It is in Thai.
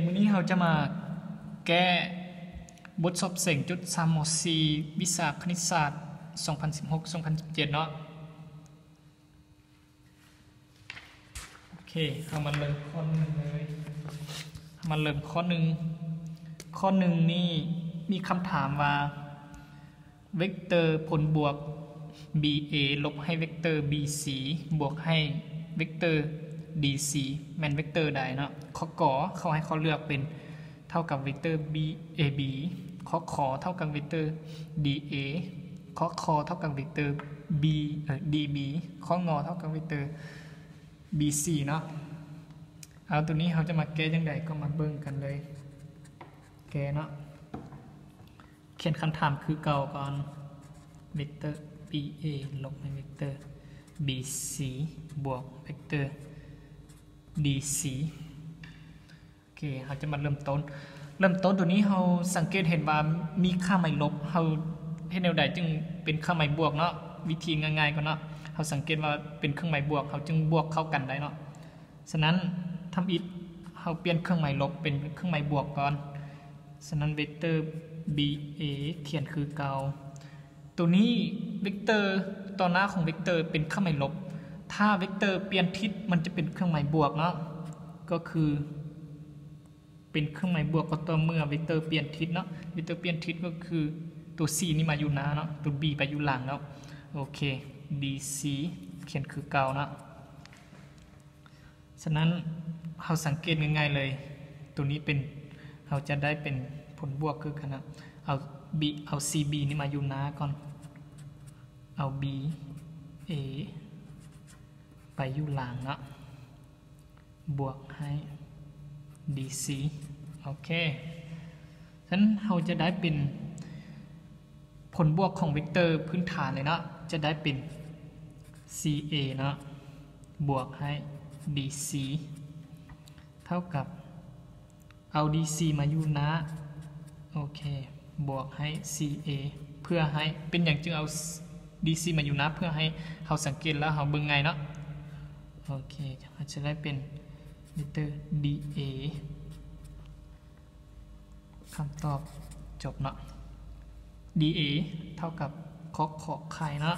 มื้อนี้เราจะมาแก้บทสอบเสียงจุด3ม .4 วิชาคณิตศาสตร์2016-2017เนาะโอเคเรามาเริ่มข้อหนึ่งเลยมาเริ่มข้อหนึ่งนี่มีคำถามว่าเวกเตอร์ผลบวก BA ลบให้เวกเตอร์ BC บวกให้เวกเตอร์ DC แม่นเวกเตอร์ใดเนาะข้อกอเขาให้เขาเลือกเป็นเท่ากับเวกเตอร์ BAB ข้อขอเท่ากับเวกเตอร์ DA ข้อคอเท่ากับเวกเตอร์ DB ข้องอเท่ากับเวกเตอร์ BC เนาะเอาตัวนี้เขาจะมาแก้ยังไงก็มาเบิ่งกันเลยแก้เนาะเขียนคำถามคือเก่าก่อนเวกเตอร์ BA ลบให้เวกเตอร์ BC บวกเวกเตอร์ DC โอเคเราจะมาเริ่มต้นตัวนี้เราสังเกตเห็นว่ามีค่าหมายลบเราให้แนวใดจึงเป็นค่าหมายบวกเนาะวิธีง่ายๆก็เนาะเราสังเกตว่าเป็นเครื่องหมายบวกเขาจึงบวกเข้ากันได้เนาะฉะนั้นทำอิฐเราเปลี่ยนเครื่องหมายลบเป็นเครื่องหมายบวกก่อนฉะนั้นเวกเตอร์ BA เขียนคือเก่าตัวนี้เวกเตอร์ต่อหน้าของเวกเตอร์เป็นเครื่องหมายลบถ้าเวกเตอร์เปลี่ยนทิศมันจะเป็นเครื่องหมายบวกเนาะก็คือเป็นเครื่องหมายบวกก็ต่อเมื่อเวกเตอร์เปลี่ยนทิศเนาะเวกเตอร์เปลี่ยนทิศก็คือตัว C นี่มาอยู่หน้าเนาะตัว B ไปอยู่หลังเนาะโอเค DC เขียนคือเก่าเนาะฉะนั้นเราสังเกตง่ายๆเลยตัวนี้เป็นเราจะได้เป็นผลบวกคือขนาดเอา CB นี่มาอยู่หน้าก่อนเอา BA ไปอยู่หลังเนาะบวกให้ DC โอเคฉะนั้นเราจะได้เป็นผลบวกของเวกเตอร์พื้นฐานเลยเนาะจะได้เป็น CA เนาะบวกให้ DC เท่ากับเอา DC มาอยู่นะโอเคบวกให้ CA เพื่อให้เป็นอย่างจึงเอา DC มาอยู่นะเพื่อให้เราสังเกตแล้วเราเบิ่งไงเนาะโอเคจะได้เป็นเวกเตอร์ DA คำตอบจบเนาะ DA เท่ากับขอไข่เนาะ